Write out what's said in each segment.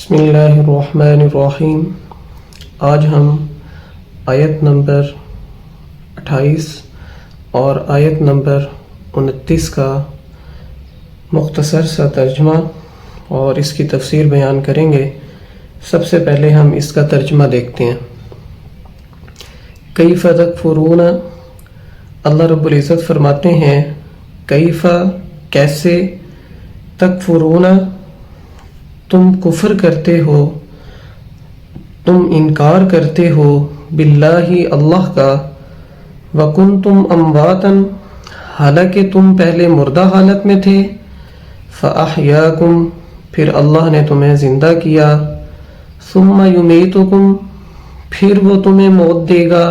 بسم اللہ الرحمن الرحیم۔ آج ہم آیت نمبر 28 اور آیت نمبر 29 کا مختصر سا ترجمہ اور اس کی تفسیر بیان کریں گے۔ سب سے پہلے ہم اس کا ترجمہ دیکھتے ہیں۔ کیف تکفرون، اللہ رب العزت فرماتے ہیں کیف کیسے، تکفرون تم کفر کرتے ہو، تم انکار کرتے ہو باللہ اللہ کا، وکنتم امواتا حالانکہ تم پہلے مردہ حالت میں تھے، فاحیاکم پھر اللہ نے تمہیں زندہ کیا، ثم یمیتکم پھر وہ تمہیں موت دے گا،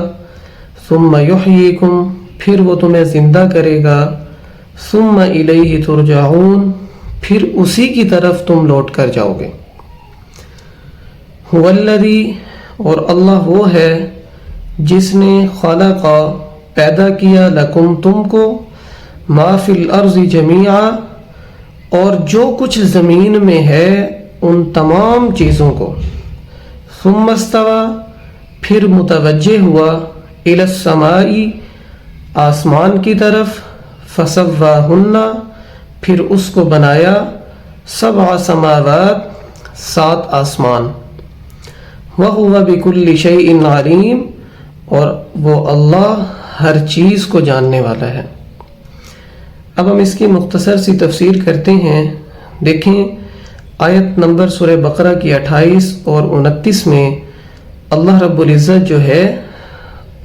ثم یحییکم پھر وہ تمہیں زندہ کرے گا، ثم الیہ ترجعون پھر اسی کی طرف تم لوٹ کر جاؤ گے۔ هو الذی اور اللہ وہ ہے جس نے خلق پیدا کیا لکم تم کو، ما فی الارض جمیعا اور جو کچھ زمین میں ہے ان تمام چیزوں کو، ثم استوى پھر متوجہ ہوا الی السماء آسمان کی طرف، فسواہن پھر اس کو بنایا، سبع سماوات 7 آسمان، وَهُوَ بِكُلِّ شَيْءٍ عَلِيمٌ اور وہ اللہ ہر چیز کو جاننے والا ہے۔ اب ہم اس کی مختصر سی تفسیر کرتے ہیں۔ دیکھیں آیت نمبر سورہ بقرہ کی 28 اور 29 میں اللہ رب العزت جو ہے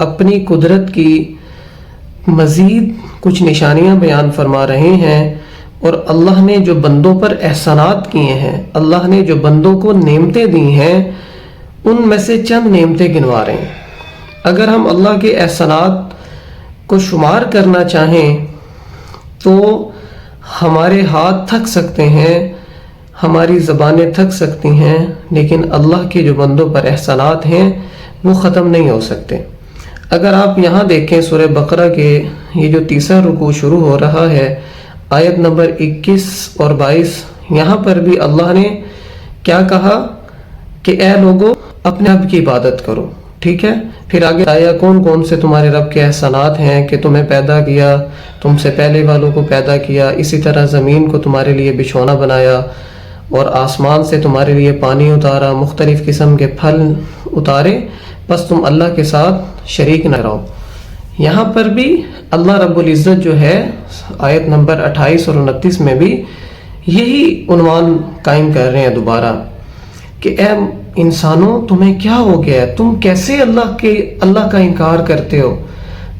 اپنی قدرت کی مزید کچھ نشانیاں بیان فرما رہے ہیں، اور اللہ نے جو بندوں پر احسانات کیے ہیں، اللہ نے جو بندوں کو نعمتیں دی ہیں، ان میں سے چند نعمتیں گنوا رہے ہیں۔ اگر ہم اللہ کے احسانات کو شمار کرنا چاہیں تو ہمارے ہاتھ تھک سکتے ہیں، ہماری زبانیں تھک سکتی ہیں، لیکن اللہ کے جو بندوں پر احسانات ہیں وہ ختم نہیں ہو سکتے۔ اگر آپ یہاں دیکھیں سورہ بقرہ کے یہ جو تیسرا رکوع شروع ہو رہا ہے، آیت نمبر 21 اور 22، یہاں پر بھی اللہ نے کیا کہا کہ اے لوگو اپنے رب کی عبادت کرو، ٹھیک ہے؟ پھر آگے آیا کون کون سے تمہارے رب کے احسانات ہیں کہ تمہیں پیدا کیا، تم سے پہلے والوں کو پیدا کیا، اسی طرح زمین کو تمہارے لیے بچھونا بنایا اور آسمان سے تمہارے لیے پانی اتارا، مختلف قسم کے پھل اتارے، بس تم اللہ کے ساتھ شریک نہ رہو۔ یہاں پر بھی اللہ رب العزت جو ہے آیت نمبر 28 اور 29 میں بھی یہی عنوان قائم کر رہے ہیں دوبارہ کہ اے انسانوں تمہیں کیا ہو گیا ہے، تم کیسے اللہ کا انکار کرتے ہو،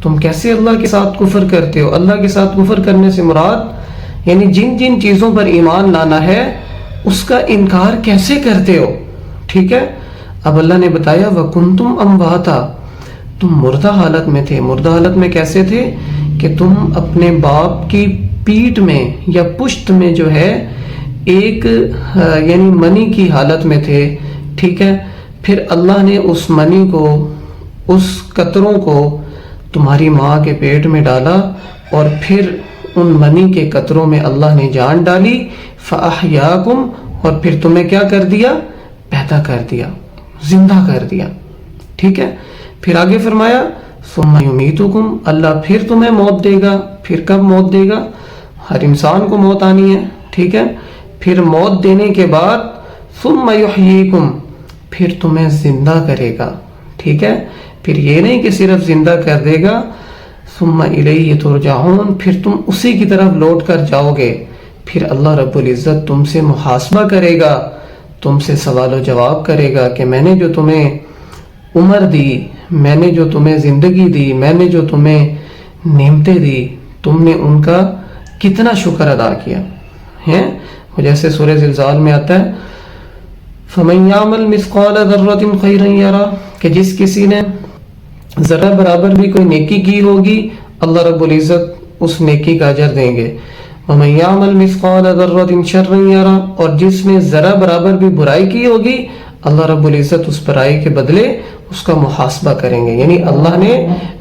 تم کیسے اللہ کے ساتھ کفر کرتے ہو۔ اللہ کے ساتھ کفر کرنے سے مراد یعنی جن جن چیزوں پر ایمان لانا ہے اس کا انکار کیسے کرتے ہو، ٹھیک ہے؟ اب اللہ نے بتایا وَكُنْتُمْ أَمْوَاتًا تم مردہ حالت میں تھے۔ مردہ حالت میں کیسے تھے کہ تم اپنے باپ کی پیٹھ میں یا پشت میں جو ہے ایک یعنی منی کی حالت میں تھے، ٹھیک ہے؟ پھر اللہ نے اس منی کو، اس قطروں کو تمہاری ماں کے پیٹ میں ڈالا، اور پھر ان منی کے قطروں میں اللہ نے جان ڈالی، فَأَحْيَاكُمْ اور پھر تمہیں کیا کر دیا؟ پیدا کر دیا، زندہ کر دیا، ٹھیک ہے؟ پھر آگے فرمایا ثم یمیتکم اللہ پھر تمہیں موت دے گا۔ پھر کب موت دے گا؟ ہر انسان کو موت آنی ہے، ٹھیک ہے؟ پھر موت دینے کے بعد ثم یحییکم پھر تمہیں زندہ کرے گا، ٹھیک ہے؟ پھر یہ نہیں کہ صرف زندہ کر دے گا، ثم الیہ ترجعون پھر تم اسی کی طرف لوٹ کر جاؤ گے۔ پھر اللہ رب العزت تم سے محاسبہ کرے گا، تم سے سوال و جواب کرے گا کہ میں نے جو تمہیں عمر دی، میں نے جو تمہیں زندگی دی، میں نے جو تمہیں نعمتیں دی، تم نے ان کا کتنا شکر ادا کیا ہے؟ جیسے سورہ زلزال میں آتا ہے فَمَن يَعْمَلْ مِثْقَالَ ذَرَّةٍ خَيْرًا يَرَهُ کہ جس کسی نے ذرہ برابر بھی کوئی نیکی کی ہوگی اللہ رب العزت اس نیکی کا اجر دیں گے، وَمَن يَعْمَلْ مِثْقَالَ ذَرَّةٍ شَرًّا يَرَهُ اور جس نے ذرہ برابر بھی برائی کی ہوگی اللہ رب العزت اس برائی کے بدلے اس کا محاسبہ کریں گے۔ یعنی اللہ نے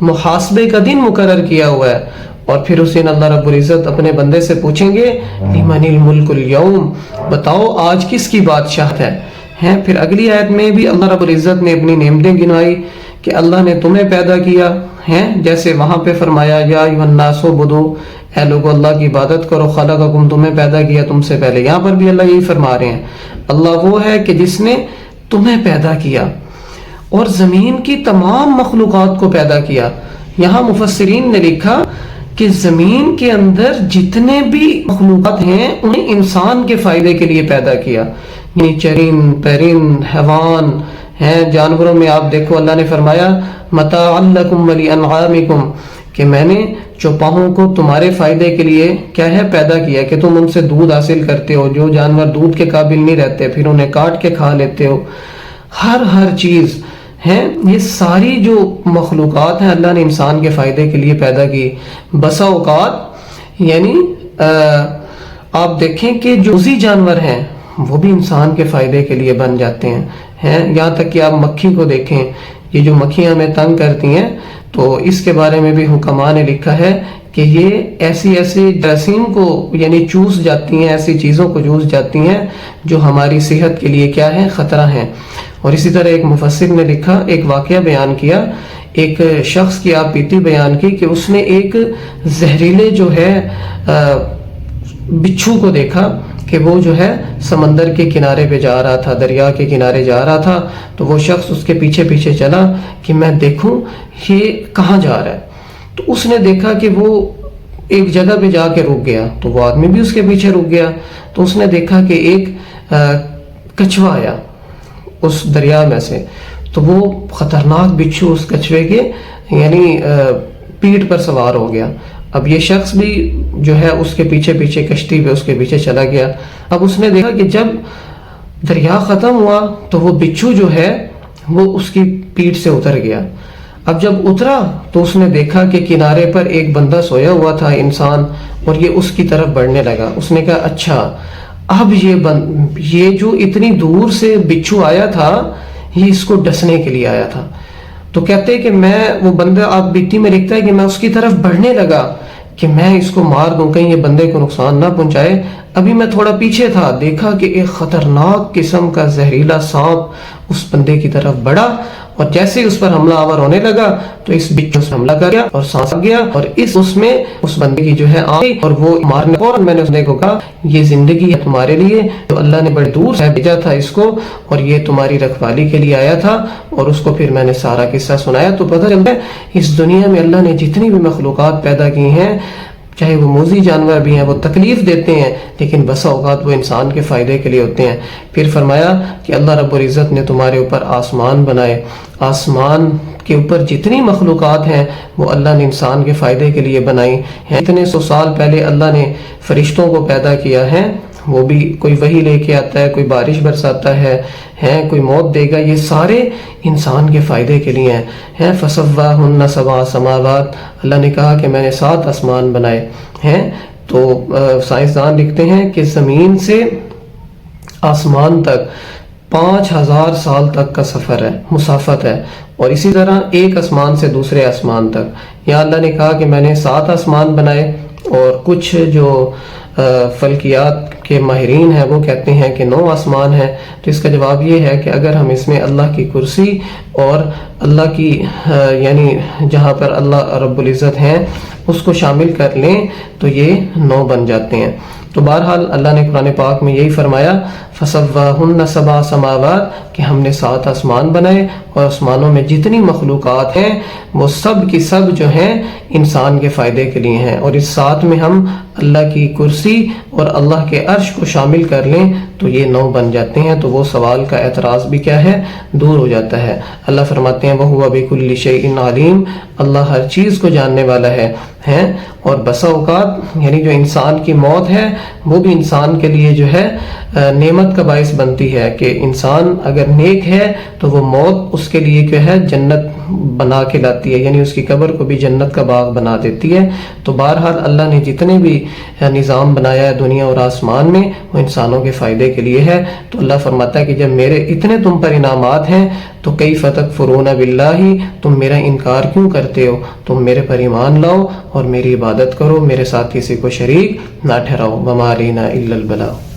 محاسبے کا دن مقرر کیا ہوا ہے، اور پھر اس دن اللہ رب العزت اپنے بندے سے پوچھیں گے لمن الملک اليوم، بتاؤ آج کس کی بادشاہت ہیں۔ پھر اگلی آیت میں بھی اللہ رب العزت نے اپنی نعمتیں گنوائی کہ اللہ نے تمہیں پیدا کیا ہے، جیسے وہاں پہ فرمایا یا ایھا الناس اعبدوا، اے لوگو اللہ کی عبادت کرو، خلقکم، تمہیں پیدا کیا تم سے پہلے۔ یہاں پر بھی اللہ یہی فرما رہے ہیں، اللہ وہ ہے کہ جس نے تمہیں پیدا کیا اور زمین کی تمام مخلوقات کو پیدا کیا۔ یہاں مفسرین نے لکھا کہ زمین کے اندر جتنے بھی مخلوقات ہیں انہیں انسان کے فائدے کے لیے پیدا کیا، یعنی چرند پرند حیوان ہیں، جانوروں میں آپ دیکھو اللہ نے فرمایا متاعا لکم ولانعامکم، کہ میں نے چوپاہوں کو تمہارے فائدے کے لیے کیا ہے پیدا کیا، کہ تم ان سے دودھ حاصل کرتے ہو، جو جانور دودھ کے قابل نہیں رہتے پھر انہیں کاٹ کے کھا لیتے ہو۔ ہر چیز ہیں، یہ ساری جو مخلوقات ہیں اللہ نے انسان کے فائدے کے لیے پیدا کی۔ بسا اوقات یعنی آپ دیکھیں کہ جو موذی جانور ہیں وہ بھی انسان کے فائدے کے لیے بن جاتے ہیں، یہاں تک کہ آپ مکھی کو دیکھیں، یہ جو مکھیاں ہمیں تنگ کرتی ہیں تو اس کے بارے میں بھی حکماء نے لکھا ہے کہ یہ ایسی جراثیم کو یعنی چوس جاتی ہیں، ایسی چیزوں کو چوس جاتی ہیں جو ہماری صحت کے لیے کیا ہے خطرہ ہیں۔ اور اسی طرح ایک مفسر نے لکھا، ایک واقعہ بیان کیا، ایک شخص کی آپ بیتی بیان کی کہ اس نے ایک زہریلے جو ہے بچھو کو دیکھا کہ وہ جو ہے سمندر کے کنارے پہ جا رہا تھا، دریا کے کنارے جا رہا تھا، تو وہ شخص اس کے پیچھے پیچھے چلا کہ میں دیکھوں یہ کہاں جا رہا ہے۔ تو اس نے دیکھا کہ وہ ایک جگہ پہ جا کے رک گیا، تو وہ آدمی بھی اس کے پیچھے رک گیا، تو اس نے دیکھا کہ ایک کچھوا آیا اس دریا میں سے، تو وہ خطرناک بچھو اس کچھوے کے یعنی پیٹھ پر سوار ہو گیا۔ اب یہ شخص بھی جو ہے اس کے پیچھے پیچھے کشتی پہ اس کے پیچھے چلا گیا۔ اب اس نے دیکھا کہ جب دریا ختم ہوا تو وہ بچھو جو ہے وہ اس کی پیٹھ سے اتر گیا۔ اب جب اترا تو اس نے دیکھا کہ کنارے پر ایک بندہ سویا ہوا تھا انسان، اور یہ اس کی طرف بڑھنے لگا۔ اس نے کہا اچھا اب یہ جو اتنی دور سے بچھو آیا تھا یہ اس کو ڈسنے کے لیے آیا تھا۔ تو کہتے کہ میں وہ بندہ، آپ بیتی میں لکھتا ہے کہ میں اس کی طرف بڑھنے لگا کہ میں اس کو مار دوں، کہیں یہ بندے کو نقصان نہ پہنچائے۔ ابھی میں تھوڑا پیچھے تھا، دیکھا کہ ایک خطرناک قسم کا زہریلا سانپ اس بندے کی طرف بڑھا، اور جیسے اس پر حملہ آور ہونے لگا تو اس بچھو سے حملہ کر گیا اور سانس گیا، اور اس میں اس بندے کی جو ہے آنکھ، اور وہ مارنے اور میں نے اس کو کہا یہ زندگی ہے تمہارے لیے، جو اللہ نے بڑے دور سے بھیجا تھا اس کو، اور یہ تمہاری رکھوالی کے لیے آیا تھا۔ اور اس کو پھر میں نے سارا قصہ سنایا، تو پتہ چلتا ہے اس دنیا میں اللہ نے جتنی بھی مخلوقات پیدا کی ہیں، چاہے وہ موذی جانور بھی ہیں، وہ تکلیف دیتے ہیں، لیکن بسا اوقات وہ انسان کے فائدے کے لیے ہوتے ہیں۔ پھر فرمایا کہ اللہ رب العزت نے تمہارے اوپر آسمان بنائے، آسمان کے اوپر جتنی مخلوقات ہیں وہ اللہ نے انسان کے فائدے کے لیے بنائی ہیں۔ اتنے 100 سال پہلے اللہ نے فرشتوں کو پیدا کیا ہے، وہ بھی کوئی وحی لے کے آتا ہے، کوئی بارش برساتا ہے، کوئی موت دے گا، یہ سارے انسان کے فائدے کے لیے ہیں۔ فَسَوَّاهُنَّ سَبْعَ سَمَاوَاتٍ، اللہ نے کہا کہ میں نے 7 آسمان بنائے ہیں۔ تو سائنسدان لکھتے ہیں کہ زمین سے آسمان تک 5000 سال تک کا سفر ہے، مسافت ہے، اور اسی طرح ایک آسمان سے دوسرے آسمان تک۔ یا اللہ نے کہا کہ میں نے 7 آسمان بنائے، اور کچھ جو فلکیات کے ماہرین ہیں وہ کہتے ہیں کہ 9 آسمان ہیں۔ تو اس کا جواب یہ ہے کہ اگر ہم اس میں اللہ کی کرسی اور اللہ کی یعنی جہاں پر اللہ رب العزت ہیں اس کو شامل کر لیں تو یہ 9 بن جاتے ہیں۔ تو بہرحال اللہ نے قرآن پاک میں یہی فرمایا فَسَوَّاهُنَّ سَبْعَ سَمَاوَاتٍ، کہ ہم نے 7 آسمان بنائے، اور آسمانوں میں جتنی مخلوقات ہیں وہ سب کی سب جو ہیں انسان کے فائدے کے لیے ہیں، اور اس 7 میں ہم اللہ کی کرسی اور اللہ کے عرش کو شامل کر لیں تو یہ 9 بن جاتے ہیں۔ تو وہ سوال کا اعتراض بھی کیا ہے، دور ہو جاتا ہے۔ اللہ فرماتے ہیں وَهُوَ بِكُلِّ شَيْءٍ عَلِيمٌ، اللہ ہر چیز کو جاننے والا ہے۔ اور بسا اوقات یعنی جو انسان کی موت ہے وہ بھی انسان کے لیے جو ہے نعمت کا باعث بنتی ہے، کہ انسان اگر نیک ہے تو وہ موت اس کے لیے کیا ہے جنت بنا کے لاتی ہے، یعنی اس کی قبر کو بھی جنت کا باغ بنا دیتی ہے۔ تو بہرحال اللہ نے جتنے بھی نظام بنایا ہے دنیا اور آسمان میں وہ انسانوں کے فائدے کے لیے ہے۔ تو اللہ فرماتا ہے کہ جب میرے اتنے تم پر انعامات ہیں تو کیف تکفرون باللہ، تم میرا انکار کیوں کرتے ہو؟ تم میرے پر ایمان لاؤ اور میری عبادت کرو، میرے ساتھ کسی کو شریک نہ ٹھہراؤ۔ وما علینا الا البلاغ۔